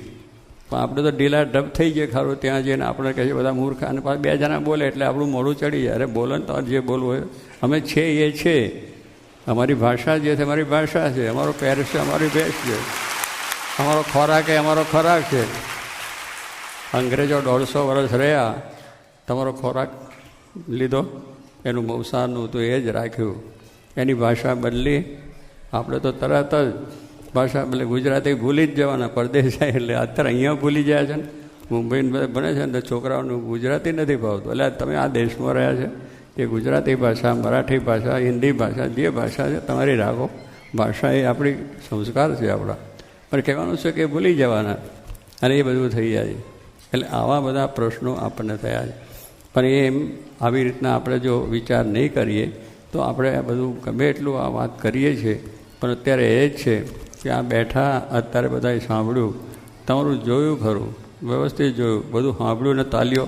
Speaker 4: પણ આપણે તો ઢીલા ઢબ થઈ જાય ખરું, ત્યાં જઈને આપણે કહીએ બધા મૂર્ખ, અને પાછા બે જણા બોલે એટલે આપણું મોઢું ચડી જાય. અરે બોલો ને તમારે જે બોલવું હોય. અમે છે એ છે, અમારી ભાષા જે છે અમારી ભાષા છે, અમારો પહેરવેશ છે અમારી ભેષ છે, અમારો ખોરાક એ અમારો ખોરાક છે. અંગ્રેજો 150 વર્ષ રહ્યા, તમારો ખોરાક લીધો, એનું મૌસાનું તો એ જ રાખ્યું. એની ભાષા બદલી, આપણે તો તરત જ ભાષા એટલે ગુજરાતી ભૂલી જ જવાના. પરદેશ જાય એટલે અત્યારે અહીંયા ભૂલી જાય છે ને, મુંબઈને બધા ભણે છે ને તો છોકરાઓનું ગુજરાતી નથી ભાવતું. એટલે તમે આ દેશમાં રહ્યા છે એ ગુજરાતી ભાષા, મરાઠી ભાષા, હિન્દી ભાષા, જે ભાષા છે તમારી રાખો. ભાષા એ આપણી સંસ્કાર છે આપણા, પણ કહેવાનું છે કે ભૂલી જવાના, અને એ બધું થઈ જાય. એટલે આવા બધા પ્રશ્નો આપણને થયા છે. પણ એમ આવી રીતના આપણે જો વિચાર નહીં કરીએ તો આપણે આ બધું ગમે એટલું આ વાત કરીએ છીએ, પણ અત્યારે એ જ છે કે આ બેઠા અત્યારે બધાએ સાંભળ્યું, તમારું જોયું ખરું, વ્યવસ્થિત જોયું, બધું સાંભળ્યું ને તાલીઓ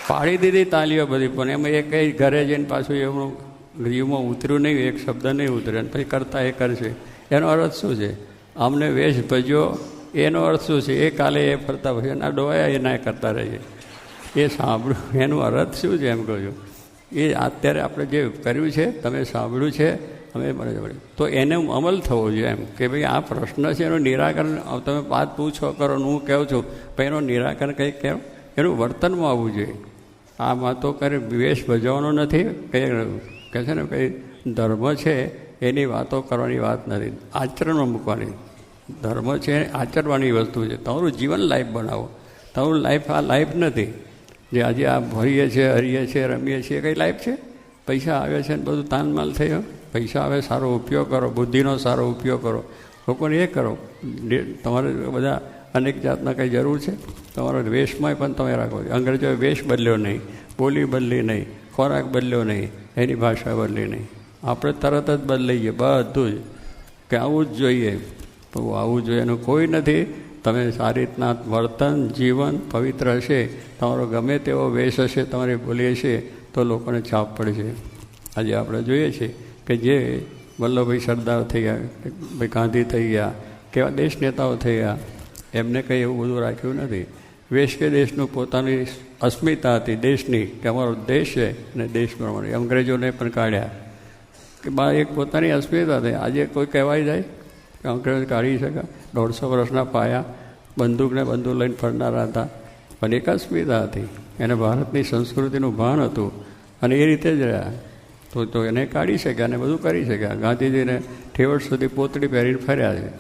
Speaker 4: પાડી દીધી, તાલીઓ બધી. પણ એમાં એ કંઈ ઘરે જઈને પાછું એમનું જીવમાં ઉતર્યું નહીં, એક શબ્દ નહીં ઉતરે, અને પછી કરતાં એ કરશે. એનો અર્થ શું છે? અમને વેશ ભજ્યો એનો અર્થ શું છે? એ કાલે એ ફરતા પછી એના ડોયા એ ના કરતા રહીએ. એ સાંભળ્યું એનું અર્થ શું છે એમ કહું છું. એ અત્યારે આપણે જે કર્યું છે, તમે સાંભળ્યું છે, અમે બરાબર, તો એને અમલ થવો જોઈએ એમ કે ભાઈ આ પ્રશ્ન છે એનું નિરાકરણ તમે વાત પૂછો કરો, હું કહું છું, પણ એનું નિરાકરણ કંઈક કહો, એનું વર્તનમાં આવવું જોઈએ. આમાં તો કરે વેશ ભજવવાનો નથી, કંઈ કહે છે ને કંઈ ધર્મ છે એની વાતો કરવાની વાત નથી, આચરણમાં મૂકવાની. ધર્મ છે આચરવાની વસ્તુ છે. તમારું જીવન લાઈફ બનાવો. તમારું લાઈફ આ લાઈફ નથી જે આજે આ ભરીએ છીએ, હરીએ છીએ, રમીએ છીએ. કંઈ લાઈફ છે? પૈસા આવે છે ને બધું તાનમાલ થયો. પૈસા આવે, સારો ઉપયોગ કરો, બુદ્ધિનો સારો ઉપયોગ કરો, લોકોને એ કરો. તમારે બધા અનેક જાતના કંઈ જરૂર છે? તમારો વેશમાં પણ તમે રાખો. અંગ્રેજોએ વેશ બદલ્યો નહીં, બોલી બદલી નહીં, ખોરાક બદલ્યો નહીં, એની ભાષા બદલી નહીં. આપણે તરત જ બદલાઈએ બધું જ કે આવું જ જોઈએ. તો આવું જોઈએ એનું કોઈ નથી. તમે સારી રીતના વર્તન, જીવન પવિત્ર હશે, તમારો ગમે તેવો વેશ હશે, તમારી બોલી હશે, તો લોકોને છાપ પડશે. આજે આપણે જોઈએ છીએ કે જે વલ્લભભાઈ સરદાર થઈ ગયા, ભાઈ ગાંધી થઈ ગયા, કેવા દેશ નેતાઓ થઈ ગયા, એમને કંઈ એવું બધું રાખ્યું નથી. વેશ કે દેશનું પોતાની અસ્મિતા હતી દેશની, કે અમારો દેશ છે અને દેશ પ્રમાણે અંગ્રેજોને પણ કાઢ્યા કે બા એક પોતાની અસ્મિતા હતી. આજે કોઈ કહેવાય જાય કે અંગ્રેજો કાઢી શકે? 150 વર્ષના પાયા, બંદૂકને બંદૂક લઈને ફરનારા હતા, પણ એક અસ્મિતા હતી. એને ભારતની સંસ્કૃતિનું ભાન હતું અને એ રીતે જ રહ્યા. તો એને કાઢી શક્યા અને બધું કરી શક્યા. ગાંધીજીને ઠેવટ સુધી પોતળી પહેરીને ફર્યા છે.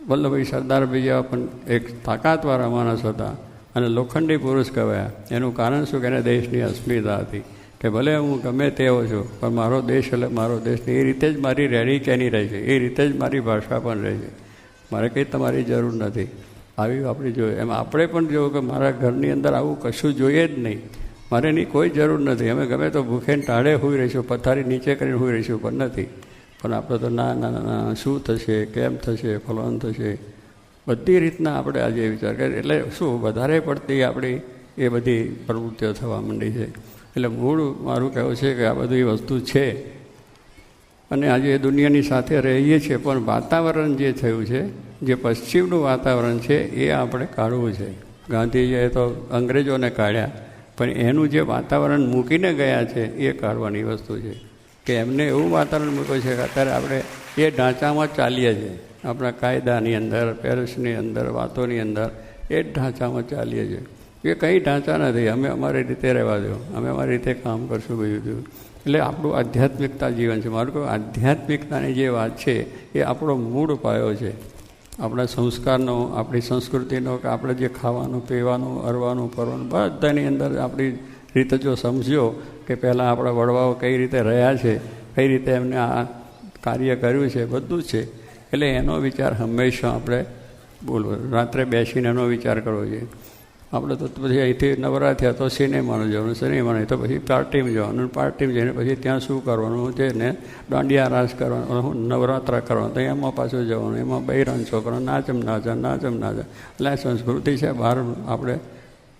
Speaker 4: વલ્લભભાઈ સરદારભાઈ જેવા પણ એક તાકાતવાળા માણસ હતા અને લોખંડી પુરુષ કહેવાયા. એનું કારણ શું કે એને દેશની અસ્મિતા હતી કે ભલે હું ગમે તેવો છું, પણ મારો દેશ એટલે મારો દેશ. એ રીતે જ મારી રહેણી કહેણી રહે છે, એ રીતે જ મારી ભાષા પણ રહે છે. મારે કંઈ તમારી જરૂર નથી. આવી આપણી જોઈએ. એમ આપણે પણ જોયું કે મારા ઘરની અંદર આવું કશું જોઈએ જ નહીં, મારે એની કોઈ જરૂર નથી. અમે ગમે તો ભૂખેને ટાળે હોઈ રહીશું, પથારી નીચે કરીને હોઈ રહીશું, પણ નથી. પણ આપણે તો ના ના ના શું થશે, કેમ થશે, ફલવાન થશે, બધી રીતના આપણે આજે વિચાર કરીએ. એટલે શું વધારે પડતી આપણી એ બધી પ્રવૃત્તિઓ થવા માંડી છે. એટલે મૂળ મારું કહેવું છે કે આ બધી વસ્તુ છે અને આજે દુનિયાની સાથે રહીએ છીએ, પણ વાતાવરણ જે થયું છે, જે પશ્ચિમનું વાતાવરણ છે, એ આપણે કાઢવું છે. ગાંધીજીએ તો અંગ્રેજોને કાઢ્યા, પણ એનું જે વાતાવરણ મૂકીને ગયા છે એ કાઢવાની વસ્તુ છે. કે એમને એવું વાતાવરણ મૂક્યું છે કે અત્યારે આપણે એ ઢાંચામાં ચાલીએ છીએ. આપણા કાયદાની અંદર, પેરિસની અંદર, વાતોની અંદર એ જ ઢાંચામાં ચાલીએ છીએ. એ કંઈ ઢાંચા નથી. અમે અમારી રીતે રહેવા દો, અમે અમારી રીતે કામ કરશું બધું. એટલે આપણું આધ્યાત્મિકતા જીવન છે. મારું કહું આધ્યાત્મિકતાની જે વાત છે એ આપણો મૂળ પાયો છે. આપણા સંસ્કારનો, આપણી સંસ્કૃતિનો, કે આપણે જે ખાવાનું, પીવાનું, અરવાનું, ફરવાનું બધાની અંદર આપણી રીતે જો સમજ્યો કે પહેલાં આપણા વડવાઓ કઈ રીતે રહ્યા છે, કઈ રીતે એમને આ કાર્ય કર્યું છે બધું છે. એટલે એનો વિચાર હંમેશા આપણે બોલવો, રાત્રે બેસીને એનો વિચાર કરવો જોઈએ. આપણે તો પછી અહીંથી નવરા થયા તો સિનેમાનું જવાનું, સિનેમાનું તો પછી પાર્ટીમાં જવાનું, પાર્ટીમાં જઈને પછી ત્યાં શું કરવાનું છે ને દાંડિયા રાસ કરવાનું, નવરાત્ર કરવાનું, તો એમાં પાછું જવાનું, એમાં બૈરાન છોકરા નાચમ નાચા. એટલે સંસ્કૃતિ છે. બહાર આપણે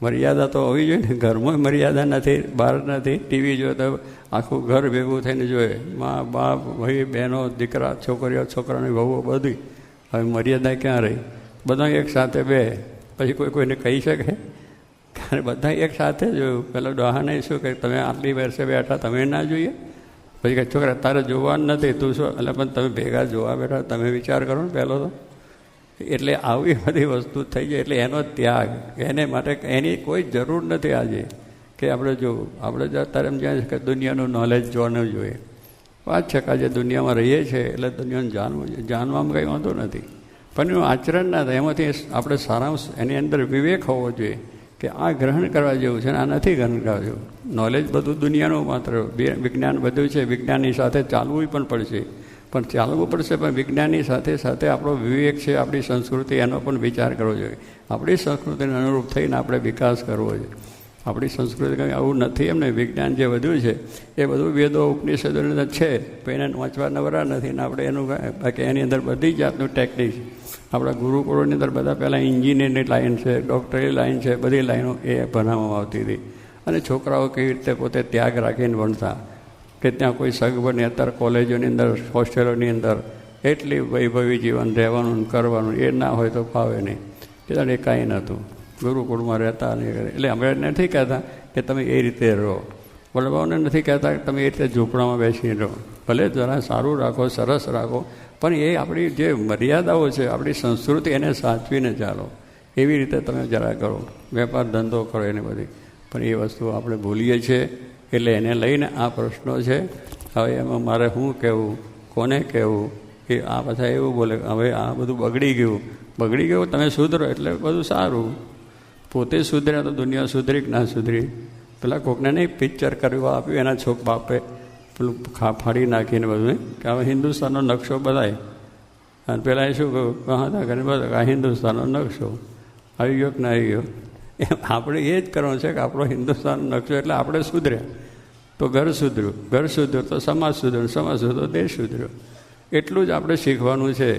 Speaker 4: મર્યાદા તો હોવી જોઈએ ને. ઘરમાં મર્યાદા નથી, બહાર નથી. ટીવી જોઈએ તો આખું ઘર ભેગું થઈને જોઈએ, મા બાપ ભાઈ બહેનો દીકરા છોકરીઓ છોકરાની વહુઓ બધી. હવે મર્યાદા ક્યાં રહી? બધા એક સાથે બે, પછી કોઈને કહી શકે? કારણ બધા એક સાથે જોયું. પેલા ડોહાને શું કે તમે આટલી વર્ષે બેઠા તમે ના જોઈએ? પછી કે છોકરા તારે જોવાનું નથી, તું શું? એટલે પણ તમે ભેગા જોવા બેઠા, તમે વિચાર કરો ને પહેલો તો. એટલે આવી બધી વસ્તુ થઈ જાય. એટલે એનો ત્યાગ, એને માટે એની કોઈ જરૂર નથી આજે કે આપણે જો આપણે અત્યારે એમ જાણીએ કે દુનિયાનું નોલેજ જોવાનું જોઈએ. વાત છે કે આજે દુનિયામાં રહીએ છીએ એટલે દુનિયાને જાણવું જોઈએ. જાણવામાં કંઈ વાંધો નથી, પણ એનું આચરણ ના થાય. એમાંથી આપણે સારાંશ, એની અંદર વિવેક હોવો જોઈએ કે આ ગ્રહણ કરવા જેવું છે ને આ નથી ગ્રહણ કરવા જેવું. નોલેજ બધું દુનિયાનું માત્ર વિજ્ઞાન બધું છે. વિજ્ઞાનની સાથે ચાલવું પણ પડશે, પણ ચાલવું પડશે, પણ વિજ્ઞાનની સાથે સાથે આપણો વિવેક છે, આપણી સંસ્કૃતિ, એનો પણ વિચાર કરવો જોઈએ. આપણી સંસ્કૃતિને અનુરૂપ થઈને આપણે વિકાસ કરવો જોઈએ. આપણી સંસ્કૃતિ કંઈ આવું નથી. એમને વિજ્ઞાન જે વધ્યું છે એ બધું વેદો ઉપનિષદોની અંદર છે, પણ એને વાંચવા નવરા નથી ને આપણે એનું બાકી એની અંદર બધી જાતનું ટેકનિક. આપણા ગુરુકુળોની અંદર બધા પહેલાં એન્જિનિયરની લાઈન છે, ડૉક્ટરની લાઈન છે, બધી લાઈનો એ ભણાવવામાં આવતી હતી. અને છોકરાઓ કેવી રીતે પોતે ત્યાગ રાખીને ભણતા કે ત્યાં કોઈ સગવડની. અત્યારે કોલેજોની અંદર, હોસ્ટેલોની અંદર એટલી વૈભવી જીવન રહેવાનું કરવાનું એ ના હોય તો ફાવે નહીં. એટલે એ કાંઈ નહોતું. ગુરુકુળમાં રહેતા નહીં. એટલે અમે નથી કહેતા કે તમે એ રીતે રહો, વડવાઓને નથી કહેતા કે તમે એ રીતે ઝૂંપડામાં બેસીને રહો. ભલે જરા સારું રાખો, સરસ રાખો, પણ એ આપણી જે મર્યાદાઓ છે, આપણી સંસ્કૃતિ, એને સાચવીને ચાલો. એવી રીતે તમે જરા કરો, વેપાર ધંધો કરો એને બધી. પણ એ વસ્તુ આપણે ભૂલીએ છીએ. એટલે એને લઈને આ પ્રશ્નો છે. હવે એમાં મારે શું કહેવું, કોને કહેવું? એ આ પાછા એવું બોલે હવે આ બધું બગડી ગયું, તમે સુધરો એટલે બધું સારું. પોતે સુધર્યા તો દુનિયા સુધરી કે ના સુધરી? પેલા કોકને નહીં પિક્ચર કરવા આપ્યું, એના છોક બાપે પેલું ફાડી નાખીને બધું કે હવે હિન્દુસ્તાનનો નકશો બધાય. અને પેલા એ શું કહ્યું, કહા હતા કે બધા આ હિન્દુસ્તાનનો નકશો આવી ગયો કે ના આવી ગયો? એમ આપણે એ જ કરવાનું છે કે આપણો હિન્દુસ્તાનનો નકશો એટલે આપણે સુધર્યા તો ઘર સુધર્યું, ઘર સુધર્યું તો સમાજ સુધર્યો, સમાજ સુધર્યો તો દેશ સુધર્યો. એટલું જ આપણે શીખવાનું છે.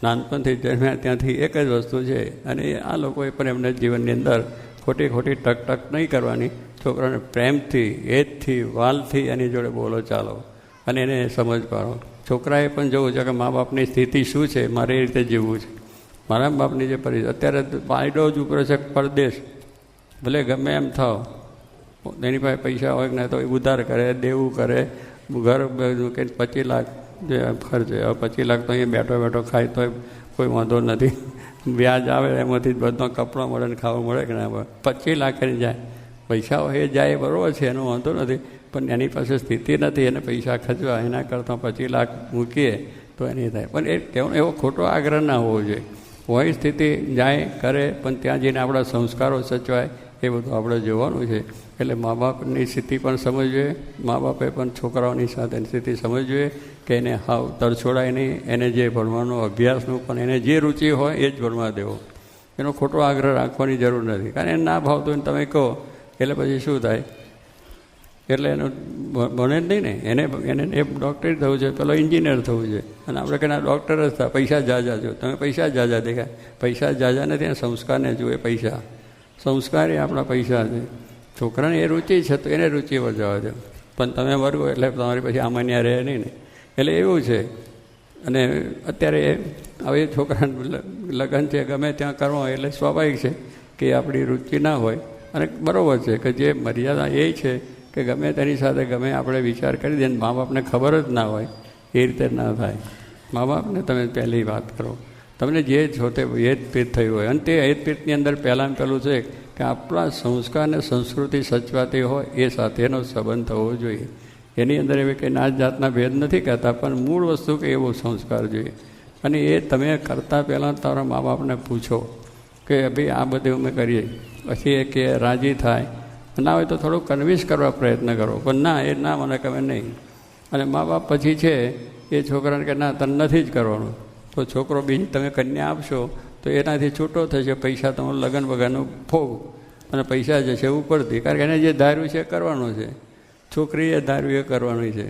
Speaker 4: નાનપણથી જન્મ્યા ત્યાંથી એક જ વસ્તુ છે. અને આ લોકોએ પણ એમને જીવનની અંદર ખોટી ટક નહીં કરવાની. છોકરાને પ્રેમથી, હેતથી, વાલથી એની જોડે બોલો ચાલો અને એને સમજ પાડો. છોકરાએ પણ જોવું છે કે મા બાપની સ્થિતિ શું છે, મારે એ રીતે જીવવું છે. મારા બાપની જે પરિસ્થિતિ અત્યારે પાયડો જ ઉપરે છે પરદેશ, ભલે ગમે એમ થાવ, એની પાસે પૈસા હોય કે ના તો ઉધાર કરે, દેવું કરે, ઘર કે 25 લાખ જે ખર્ચે. હવે 25 લાખ તો અહીંયા બેઠો ખાય તો કોઈ વાંધો નથી. વ્યાજ આવે એમાંથી બધા કપડાં મળે ને ખાવા મળે કે ના મળે. 25 લાખ કરી જાય, પૈસા હોય એ જાય બરાબર છે, એનો વાંધો નથી. પણ એની પાસે સ્થિતિ નથી એને પૈસા ખર્ચવા, એના કરતાં 25 લાખ મૂકીએ તો એની થાય. પણ એ કહેવાનો એવો ખોટો આગ્રહ ના હોવો જોઈએ. હોય સ્થિતિ જાય કરે, પણ ત્યાં જઈને આપણા સંસ્કારો સચવાય એ બધું આપણે જોવાનું છે. એટલે મા બાપની સ્થિતિ પણ સમજવી જોઈએ. મા બાપે પણ છોકરાઓની સાથેની સ્થિતિ સમજવી જોઈએ કે એને હાવ તરછોડાય નહીં. એને જે ભણવાનો અભ્યાસનું પણ એને જે રુચિ હોય એ જ ભણવા દેવો. એનો ખોટો આગ્રહ રાખવાની જરૂર નથી. કારણ એને ના ભાવતું હોય તમે કહો એટલે પછી શું થાય? એટલે એનું ભણે જ નહીં ને. એને એ ડૉક્ટર થવું છે, પેલો એન્જિનિયર થવું છે. અને આપણે કહીએ ડૉક્ટર જ થાય, પૈસા જાજા જો. તમે પૈસા જાજા દેખાય, પૈસા જાજા નથી. એને સંસ્કારને જુએ. પૈસા સંસ્કાર એ આપણા પૈસા છે. છોકરાને એ રુચિ છે તો એને રુચિ જવા દો. પણ તમે વર્ગો એટલે તમારી પછી આમાન્યા રહે નહીં ને. એટલે એવું છે. અને અત્યારે હવે છોકરાને લગ્ન છે ગમે ત્યાં કરવા એટલે સ્વાભાવિક છે કે આપણી રુચિ ના હોય. અને બરાબર છે કે જે મર્યાદા એ છે કે ગમે તેની સાથે ગમે આપણે વિચાર કરી દઈએ. મા બાપને ખબર જ ના હોય એ રીતે ના થાય. મા બાપને તમે પહેલી વાત કરો, તમને જે છો તે હેતપીત થયું હોય. અને તે હેતપીતની અંદર પહેલાં પેલું છે કે આપણા સંસ્કાર અને સંસ્કૃતિ સચવાતી હોય એ સાથેનો સંબંધ થવો જોઈએ. એની અંદર એવી કંઈ નાત જાતના ભેદ નથી કહેતા, પણ મૂળ વસ્તુ કે એવો સંસ્કાર જોઈએ. અને એ તમે કરતાં પહેલાં તમારા મા બાપને પૂછો કે ભાઈ આ બધું અમે કરીએ. પછી એ કે રાજી થાય. ના હોય તો થોડુંક કન્વિન્સ કરવા પ્રયત્ન કરો. પણ ના, એ ના મને ગમે નહીં. અને મા બાપ પછી છે એ છોકરાને કે ના તને નથી જ કરવાનું, તો છોકરો બીજી તમે કન્યા આપશો તો એનાથી છૂટો થશે, પૈસા તમારું લગ્ન વગરનું ભોગ અને પૈસા જશે ઉપરથી, કારણ કે એને જે ધાર્યું છે એ કરવાનું છે, છોકરીએ ધાર્યું એ કરવાનું છે.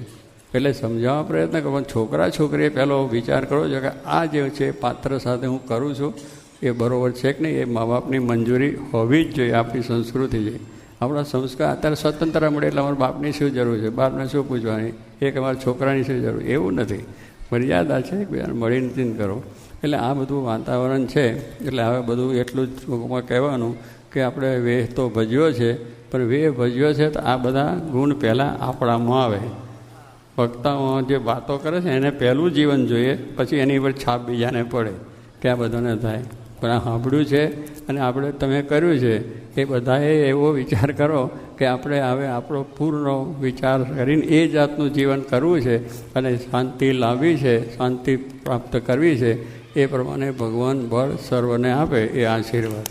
Speaker 4: એટલે સમજાવવા પ્રયત્ન કરો. પણ છોકરા છોકરીએ પહેલો વિચાર કરવો જોઈએ કે આ જે છે પાત્ર સાથે હું કરું છું એ બરાબર છે કે નહીં, એ મા બાપની મંજૂરી હોવી જ જોઈએ. આપણી સંસ્કૃતિ છે, આપણા સંસ્કાર. અત્યારે સ્વતંત્ર મળે એટલે અમારા બાપની શું જરૂર છે, બાપને શું પૂછવાની, એક અમારા છોકરાની શું જરૂર, એવું નથી. મર્યાદા છે, એકબીજાને મળીને ચિંત કરો. એટલે આ બધું વાતાવરણ છે. એટલે હવે બધું એટલું જ કહેવાનું કે આપણે વેહ તો ભજ્યો છે, પણ વેહ ભજ્યો છે તો આ બધા ગુણ પહેલાં આપણામાં આવે. વક્તાઓ જે વાતો કરે છે એને પહેલું જીવન જોઈએ, પછી એની પર છાપ બીજાને પડે કે આ બધાને થાય. પણ આ સાંભળ્યું છે અને આપણે તમે કર્યું છે એ બધાએ એવો વિચાર કરો કે આપણે હવે આપણો પૂર્ણ વિચાર કરીને એ જાતનું જીવન કરવું છે અને શાંતિ લાવવી છે, શાંતિ પ્રાપ્ત કરવી છે. એ પ્રમાણે ભગવાન બળ સર્વને આપે એ આશીર્વાદ.